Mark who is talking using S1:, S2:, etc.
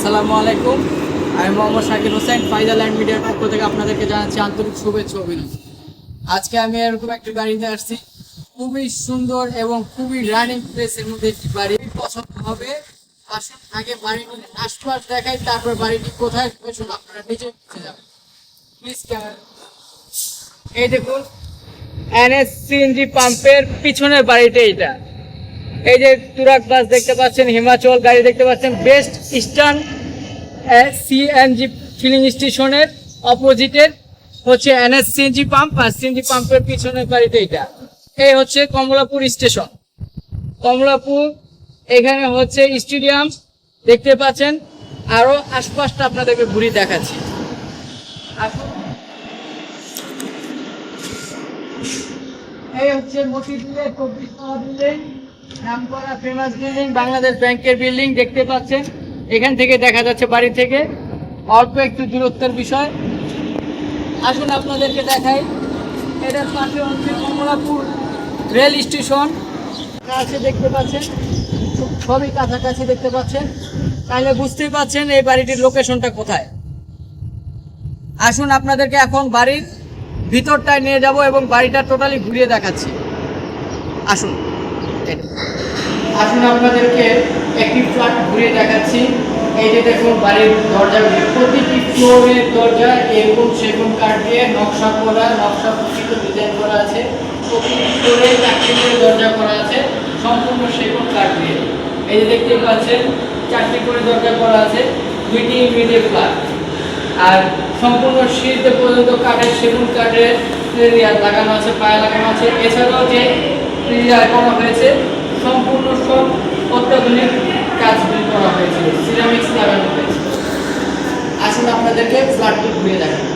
S1: আসসালামু আলাইকুম। আমি মোহাম্মদ শাকিল হোসেন, ফাইদা ল্যান্ড মিডিয়ার পক্ষ থেকে আপনাদেরকে জানাচ্ছি আন্তরিক শুভেচ্ছা অভিনন্দন। আজকে আমি এরকম একটি বাড়িতে আসছি, খুবই সুন্দর এবং খুবই রানিং প্লেসের মধ্যে একটি বাড়ি পছন্দ হবে। আসুন আগে বাড়িটির আশপাশ দেখাই, তারপর বাড়িটি কোথায় পেছন আপনারা নিজে বুঝে যাবেন। প্লিজ ক্যামেরা, এই দেখুন এনএস সিএনজি পাম্পের পিছনের বাড়িটা এইটা। এই যে তুরাগ বাস দেখতে পাচ্ছেন, হিমাচল গাড়ি দেখতে পাচ্ছেন, বেস্ট ইস্টার্ন সিএনজি ফিলিং স্টেশনের অপোজিটের হচ্ছে এনএস সিএনজি পাম্প, আর সিএনজি পাম্পের পিছনের বাড়িতে এটা। এই হচ্ছে কমলাপুর স্টেশন, কমলাপুর। এখানে হচ্ছে স্টেডিয়াম দেখতে পাচ্ছেন, আরো আশপাশটা আপনাদেরকে ঘুরে দেখাচ্ছি। এই হচ্ছে মতিঝিলের 24 তলা বিল্ডিং, নামকরা ফেমাস বিল্ডিং, বাংলাদেশ ব্যাংকের বিল্ডিং দেখতে পাচ্ছেন। এখান থেকে দেখা যাচ্ছে বাড়ি থেকে অল্প একটু দূরত্বের বিষয়। আসুন আপনাদেরকে দেখাই, এটার পাশে হচ্ছে কমলাপুর রেল স্টেশন কাছে দেখতে পাচ্ছেন, সবই কাছাকাছি দেখতে পাচ্ছেন। তাহলে বুঝতেই পাচ্ছেন এই বাড়িটির লোকেশনটা কোথায়। আসুন আপনাদেরকে এখন বাড়ির ভিতরটায় নিয়ে যাব এবং বাড়িটা টোটালি ঘুরিয়ে দেখাচ্ছি। আসুন আসুন আপনাদেরকে একটি ফ্ল্যাট ঘুরিয়ে দেখাচ্ছি। এই যে দেখুন বাড়ির দরজাগুলি, প্রতিটি ফ্লোরের দরজা এরকম সেগুন কাঠ দিয়ে নকশা করা, নকশা প্রকৃত ডিজাইন করা আছে। প্রতিটি ফ্লোরে চারটি করে দরজা করা আছে সম্পূর্ণ সেগুন কাঠ দিয়ে। এই যে দেখতেই পাচ্ছেন চারটি করে দরজা করা আছে, দুইটি মিডিল ফ্ল্যাট, আর সম্পূর্ণ সিঁড়িতে পর্যন্ত কাঠের সেগুন কাঠের লাগানো আছে, পায়া লাগানো আছে। এছাড়াও যে করা হয়েছে সম্পূর্ণ সব অত্যাধুনিক কাজগুলি করা হয়েছে, সিরামিক্স লাগানো হয়েছে। আসুন আপনাদেরকে ফ্ল্যাটটি ঘুরিয়ে দেখাবো।